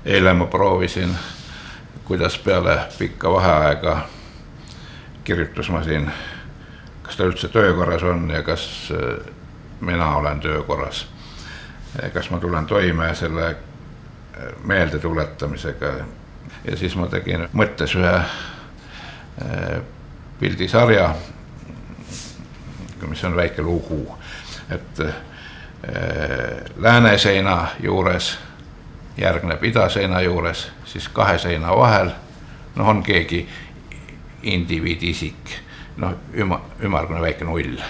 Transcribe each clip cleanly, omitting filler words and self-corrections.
eile ma proovisin, kuidas peale pikka vaheaega kirjutusmasin, kas ta üldse töökorras on ja kas mina olen töökorras. Kas ma tulen toime selle meelde tuletamisega. Ja siis ma tegin mõttes ühe pildisarja, mis on väike lugu, et lääneseina juures järgneb idaseina juures, siis kahe seina vahel on keegi indiviidisik, ümmargune väike null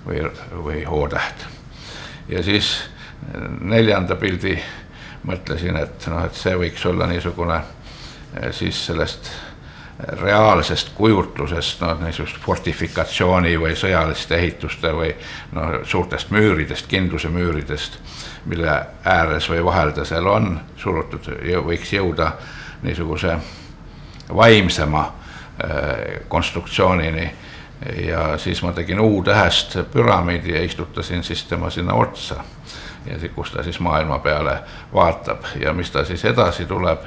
või H-täht. Ja siis neljanda pildi mõtlesin, et see võiks olla niisugune siis sellest reaalsest kujutlusest, niisugust fortifikatsiooni või sõjaliste ehituste või suurtest müüridest, kindluse müüridest, mille ääres või vahelda seal on surutud, võiks jõuda niisuguse vaimsema konstruktsioonini. Ja siis ma tegin U-tähest püramiidi ja istutasin siis tema sinna otsa. Ja kus ta siis maailma peale vaatab ja mis ta siis edasi tuleb,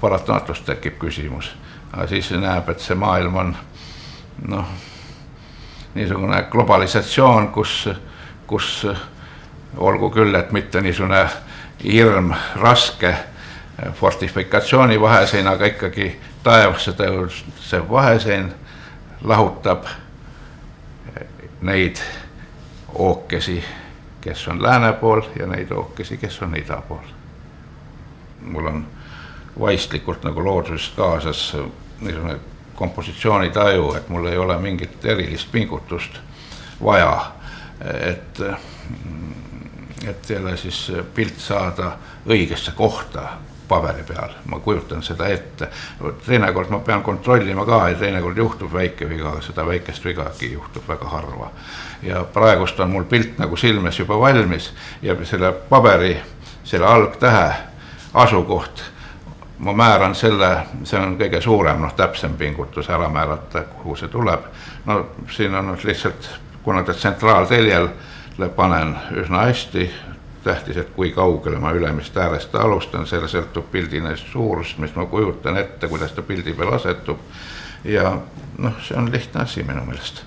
paratamatust tekib küsimus. Aga siis näeb, et see maailm on niisugune globalisatsioon, kus olgu küll, et mitte niisugune hirm raske fortifikatsiooni vahesein, aga ikkagi taevasse see vahesein lahutab neid ookesi, kes on lääne pool ja neid ookesi, kes on ida pool. Mul on vaistlikult nagu loodusest kaasas niisugune kompositsioonitaju, et mul ei ole mingit erilist pingutust vaja, et jälle siis pilt saada õigesse kohta paberi peal. Ma kujutan seda ette. Teinekord ma pean kontrollima ka ja teinekord juhtub väike viga, aga seda väikest vigagi juhtub väga harva. Ja praegust on mul pilt nagu silmes juba valmis ja selle paberi, selle algtähe asukoht, ma määran selle, see on kõige suurem, täpsem pingutus ära määrata, kuhu see tuleb. Siin on lihtsalt, kuna ta tsentraalteljele panen üsna hästi, tähtis, et kui kaugele ma ülemist äärest alustan, selle sõltub pildine suurust, mis ma kujutan ette, kuidas ta pildi peal asetub. Ja see on lihtne asi minu meelest.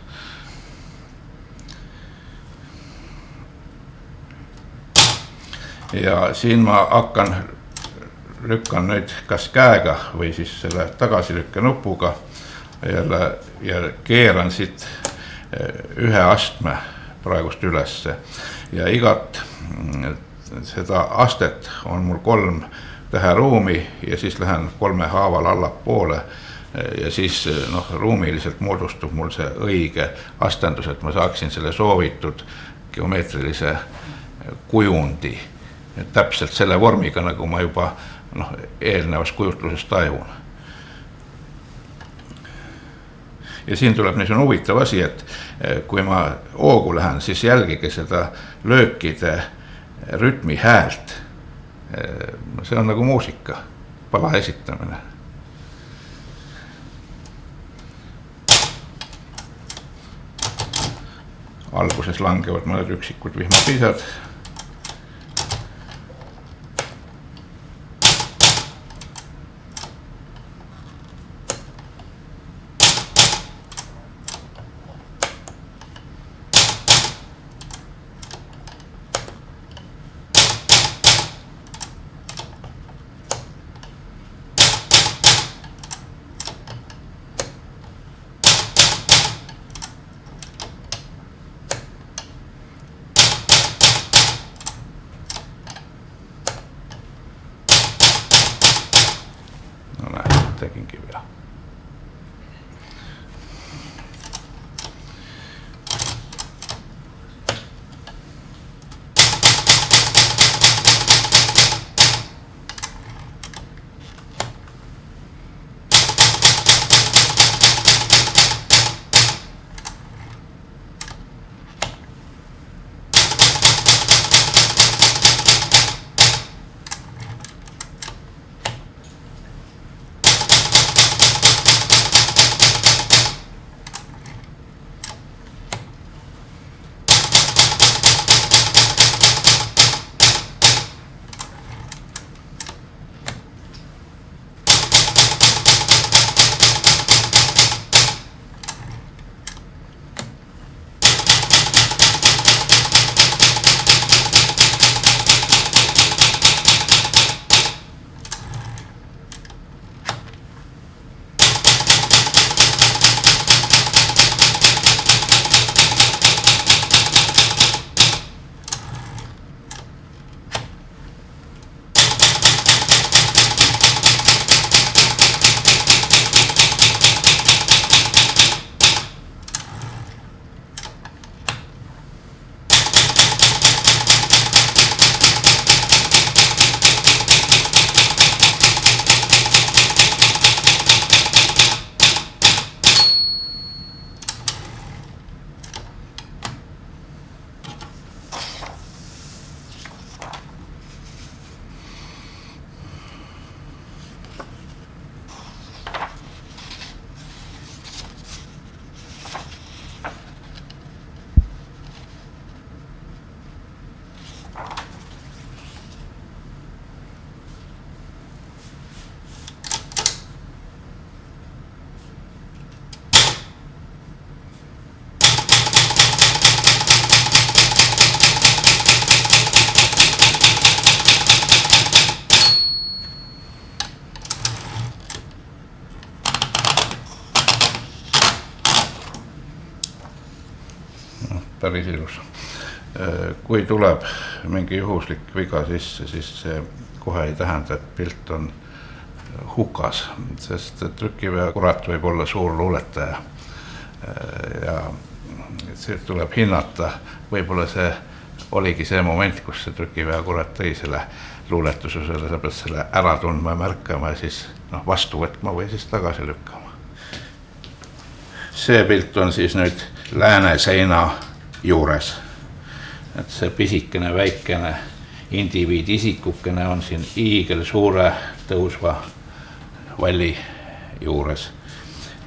Ja siin ma lükkan nüüd kas käega või siis selle tagasilükke nupuga ja keeran siit ühe astme praegust ülesse. Ja igat seda astet on mul 3 täheruumi ja siis lähen 3 haaval allapoole ja siis ruumiliselt moodustub mul see õige astendus, et ma saaksin selle soovitud geomeetrilise kujundi täpselt selle vormiga, nagu ma juba eelnevas kujutluses tajun. Ja siin tuleb niisugune huvitav asi, et kui ma hoogu lähen, siis jälgige seda löökide rütmi häält. See on nagu muusika, pala esitamine. Alguses langevad mõned üksikud vihmapisad. Tekinkin vielä. päris ilus. Kui tuleb mingi juhuslik viga sisse, siis see kohe ei tähenda, et pilt on hukas, sest trükivea kurat võib olla suur luuletaja ja see tuleb hinnata, võib-olla see oligi see moment, kus see trükivea kurat tõi selle luuletususele, sa pead selle ära tundma ja märkama ja siis vastu võtma või siis tagasi lükkama. See pilt on siis nüüd lääne seina juures, et see pisikene väikene indiviid isikukene on siin hiigel suure tõusva valli juures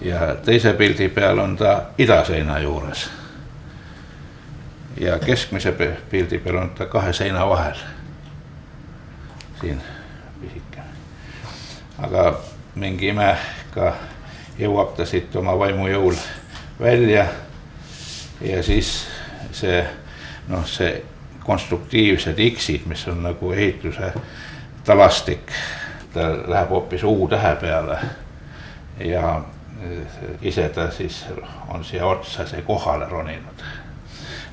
ja teise pildi peal on ta idaseina juures ja keskmise pildi peal on ta kahe seina vahel, siin pisikene. Aga mingi ime ka jõuab ta siit oma vaimujõul välja ja siis see konstruktiivsed X-id, mis on nagu ehituse talastik, ta läheb hoopis U-tähe peale ja ise ta siis on siia otsa see kohale roninud.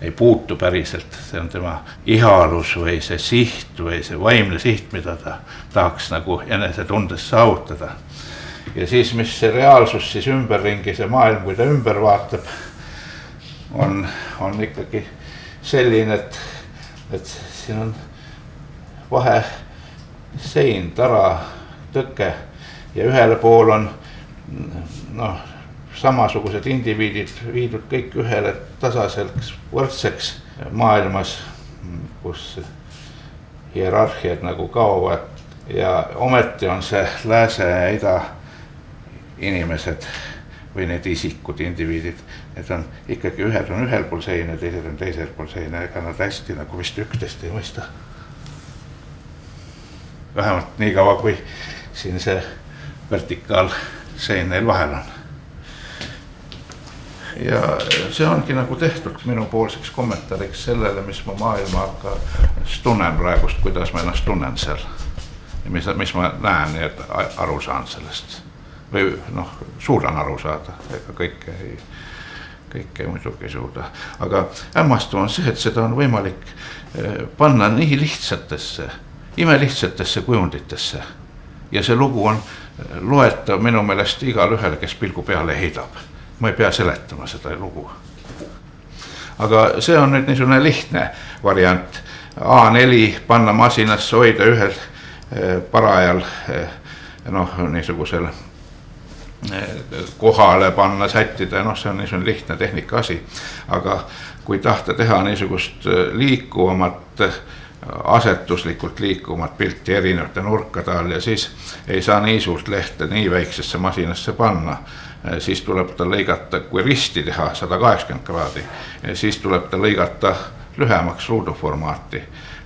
Ei puutu päriselt, see on tema ihalus või see siht või see vaimne siht, mida ta tahaks nagu enesetundes saavutada. Ja siis, mis see reaalsus siis ümberringi, see maailm, kui ta ümber vaatab, on ikkagi selline, et siin on vahe sein, tara, tõke ja ühele pool on samasugused indiviidid viidud kõik ühele tasaseks võrdseks maailmas, kus hierarhiad nagu kaovad ja ometi on see lääse ja ida inimesed või need isikud, indiviidid, need on ikkagi ühed on ühel pool seina, teised on teisel pool seina, ega nad hästi nagu vist üksteist ei mõista. Vähemalt nii kaua, kui siin see vertikaal sein neil vahel on. Ja see ongi nagu tehtud minupoolseks kommentaariks sellele, mis ma maailmaga tunnen praegust, kuidas ma ennast tunnen seal. Ja mis ma näen, nii et aru saan sellest. Või suudan aru saada, ega kõike muidugi suuda. Aga hämmastav on see, et seda on võimalik panna nii lihtsatesse, imelihtsatesse kujunditesse. Ja see lugu on loetav minu meelest igal ühele, kes pilgu peale heidab. Ma ei pea seletama seda lugu. Aga see on nüüd niisugune lihtne variant. A4 panna masinasse, hoida ühel parajal niisugusel kohale panna, sättida, see on niisugune lihtne tehnika asi. Aga kui tahta teha niisugust liikuvamat, asetuslikult liikuvat pilti erinevate nurkade all ja siis ei saa nii suurt lehte nii väiksesse masinasse panna, siis tuleb ta lõigata, kui risti teha 180 kraadi, siis tuleb ta lõigata lühemaks ruuduformaati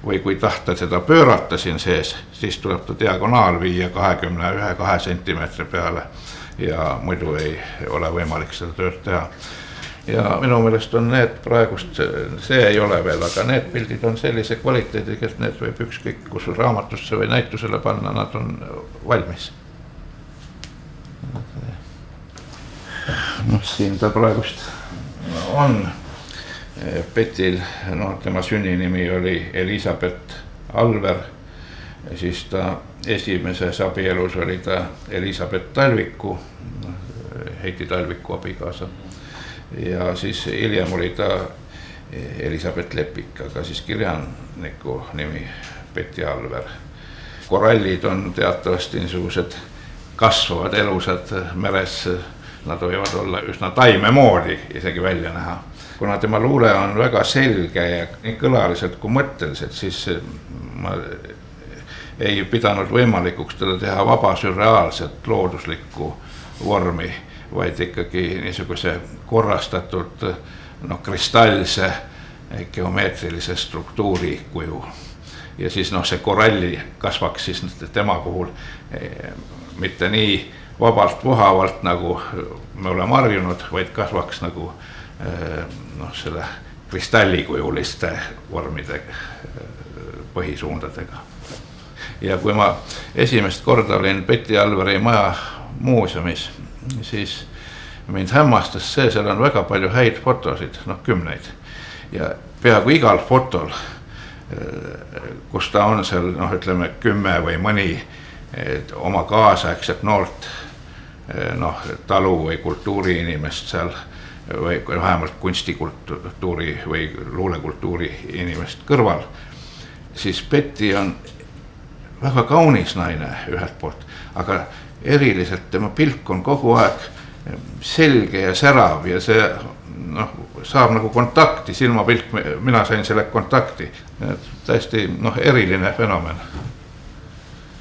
või kui tahta seda pöörata siin sees, siis tuleb ta diagonaal viia 21-2 sentimeetri peale ja muidu ei ole võimalik seda tööd teha. Ja minu meelest on need praegust, see ei ole veel, aga need pildid on sellise kvaliteediga, et need võib ükskõik kus raamatusse või näitusele panna, nad on valmis. Siin ta praegust on Petil, tema sünninimi oli Elisabeth Alver, siis ta esimeses abielus oli ta Elisabeth Talviku, Heiti Talviku abikaasa. Ja siis hiljem oli ta Elisabeth Lepik, aga siis kirjaniku nimi Peti Alver. Korallid on teatavasti niisugused kasvavad elusad meres, nad võivad olla üsna taime moodi isegi välja näha. Kuna tema luule on väga selge ja nii kõlaliselt kui mõtteliselt, siis ma ei pidanud võimalikuks teda teha vaba sürreaalset looduslikku vormi, vaid ikkagi niisuguse korrastatud kristallse geomeetrilise struktuuri kuju. Ja siis see koralli kasvaks siis tema puhul mitte nii vabalt vohavalt, nagu me oleme harjunud, vaid kasvaks nagu selle kristallikujuliste vormide põhisuundadega. Ja kui ma esimest korda olin Peti Alveri maja muuseumis, siis mind hämmastas see, seal on väga palju häid fotosid, kümneid. ja peaaegu igal fotol, kus ta on seal, noh, ütleme 10 või mõni oma kaasaegset noort, noh, talu või kultuuriinimest seal või vähemalt kunstikultuuri või luulekultuuri inimest kõrval, siis Betty on väga kaunis naine ühelt poolt, aga eriliselt tema pilk on kogu aeg selge ja särav ja see, noh, saab nagu kontakti, silmapilk, mina sain selle kontakti, täiesti, noh, eriline fenomen.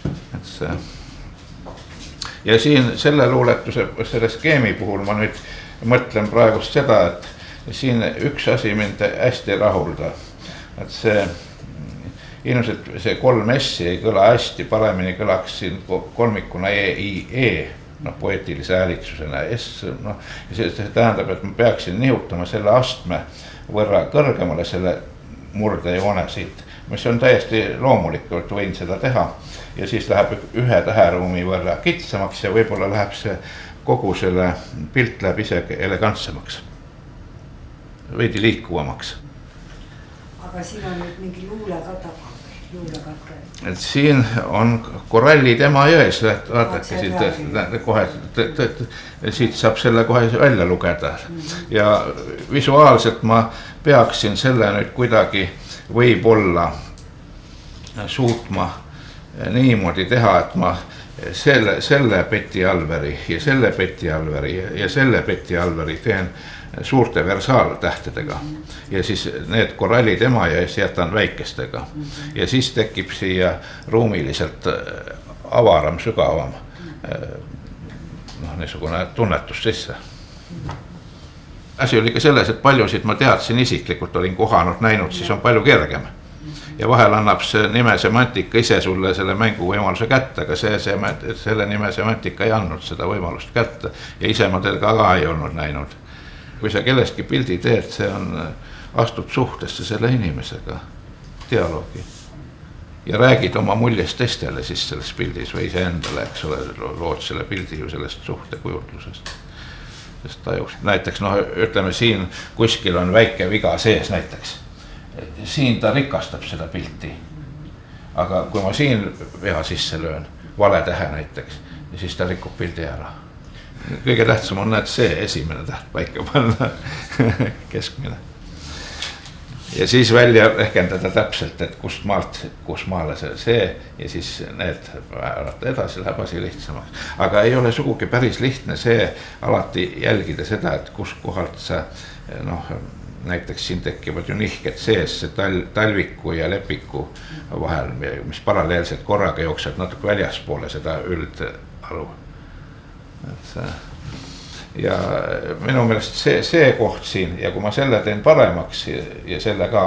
Et see. Ja siin selle luuletuse, selle skeemi puhul ma nüüd mõtlen praegust seda, et siin üks asi mind hästi rahulda, et see ilmselt see 3 S-i ei kõla hästi, paremini kõlaks siin kolmikuna E, noh, poeetilise hääliksusena S, noh, see tähendab, et ma peaksin nihutama selle astme võrra kõrgemale selle murdejoone siit, mis on täiesti loomulikult, võin seda teha ja siis läheb ühe täheruumi võrra kitsamaks ja võib-olla läheb see kogu selle pilt läheb isegi elegantsemaks, veidi liikuvamaks. Aga siin on nüüd mingi luulekatke. Et siin on korallid Emajões, vaadake siit kohe, siit saab selle kohe välja lugeda ja visuaalselt ma peaksin selle nüüd kuidagi võib-olla suutma niimoodi teha, et ma selle Betty Alveri ja selle Betty Alveri ja selle Betty Alveri teen suurte versaaltähtedega ja siis need korallid Emajões jätan väikestega ja siis tekib siia ruumiliselt avaram, sügavam, noh, niisugune tunnetus sisse. Asi oli ka selles, et paljusid ma teadsin isiklikult, olin kohanud, näinud, siis on palju kergem. Ja vahel annab see nime semantika ise sulle selle mängu võimaluse kätte, aga selle nime semantika ei andnud seda võimalust kätte ja ise ma teil ka ei olnud näinud. Kui sa kellestki pildi teed, see on astud suhtesse selle inimesega, dialoogi ja räägid oma muljest teistele siis selles pildis või iseendale, eks ole, lood selle pildi ju sellest suhtekujutlusest. Sest tajus. Näiteks, noh, ütleme siin kuskil on väike viga sees näiteks. Siin ta rikastab seda pilti. Aga kui ma siin veha sisse löön, vale tähe näiteks, siis ta rikub pildi ära. Kõige tähtsam on, et see esimene täht paika panna, keskmine. Ja siis välja rehkendada täpselt, et kust maalt, kus maale see ja siis need väärata edasi läheb asi lihtsamaks. Aga ei ole sugugi päris lihtne see alati jälgida seda, et kus kohalt sa, noh, näiteks siin tekivad ju nihked sees see talviku ja lepiku vahel, mis paralleelselt korraga jookseb natuke väljaspoole seda üldalu. Ja minu meelest see koht siin ja kui ma selle teen paremaks ja selle ka,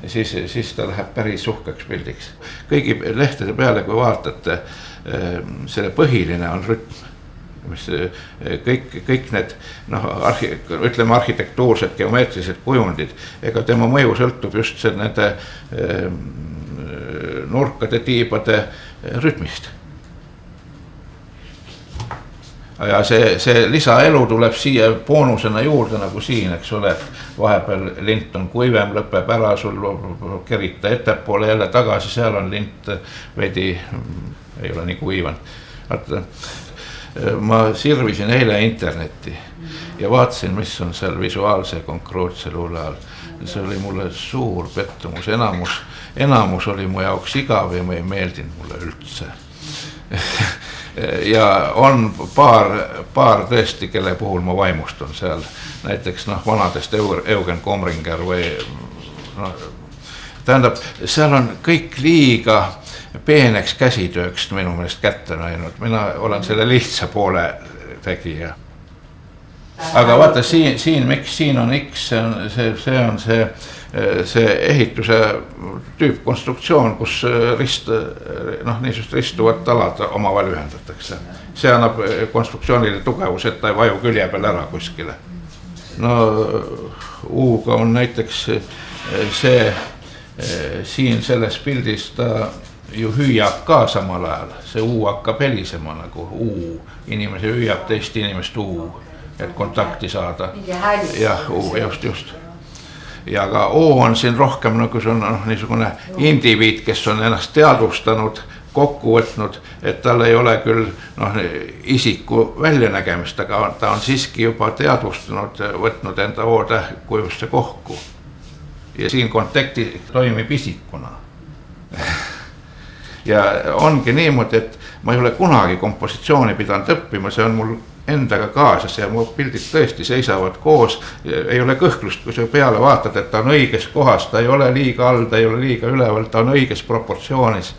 siis ta läheb päris uhkeks pildiks. Kõigi lehtede peale, kui vaatate, selle põhiline on rütm. Mis kõik need, noh, ütleme arhitektuursed, geomeetrilised kujundid, ega tema mõju sõltub just nende nurkade, tiibade rütmist. Ja see lisaelu tuleb siia boonusena juurde nagu siin, eks ole, vahepeal lint on kuivem, lõpeb ära, sul kerita ettepoole jälle tagasi, seal on lint veidi, ei ole nii kuivanud. Ma sirvisin eile internetti ja vaatasin, mis on seal visuaalse konkreetse luule all. See oli mulle suur pettumus, enamus oli mu jaoks igav ja ma ei meeldinud mulle üldse. Ja on paar tõesti, kelle puhul ma vaimustun seal, näiteks noh, vanadest Eugen Komringer või no, tähendab, seal on kõik liiga peeneks käsitööks minu meelest kätte näinud, mina olen selle lihtsa poole tegija. Aga vaata siin, miks siin on X, see on see ehituse tüüpkonstruktsioon, kus niisugust ristuvat alad omavahel ühendatakse. See annab konstruktsioonile tugevus, et ta ei vaju külje peal ära kuskile. No U-ga on näiteks see siin selles pildis ta ju hüüab ka samal ajal, see U hakkab helisema nagu U, inimese hüüab teist inimest U, et kontakti saada. Jah, U, just. ja ka O on siin rohkem nagu see on niisugune indiviid, kes on ennast teadvustanud, kokku võtnud, et tal ei ole küll isiku väljanägemist, aga ta on siiski juba teadvustanud, võtnud enda O-tähtkujusse kokku. Ja siin konteksti toimib isikuna. Ja ongi niimoodi, et ma ei ole kunagi kompositsiooni pidanud õppima, see on mul endaga kaasas ja mu pildid tõesti seisavad koos, ei ole kõhklust, kui sa peale vaatad, et ta on õiges kohas, ta ei ole liiga all, ta ei ole liiga üleval, ta on õiges proportsioonis.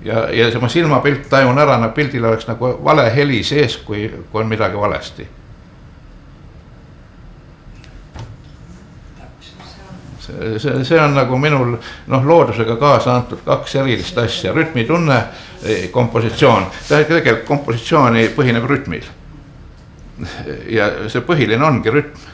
Ja see ma silmapilt tajun ära, pildil oleks nagu vale heli sees, kui on midagi valesti. See on nagu minul loodusega kaasa antud kaks erilist asja, rütmitunne, kompositsioon. Tegelikult kompositsiooni põhineb rütmil. Ja see põhiline ongi rütm.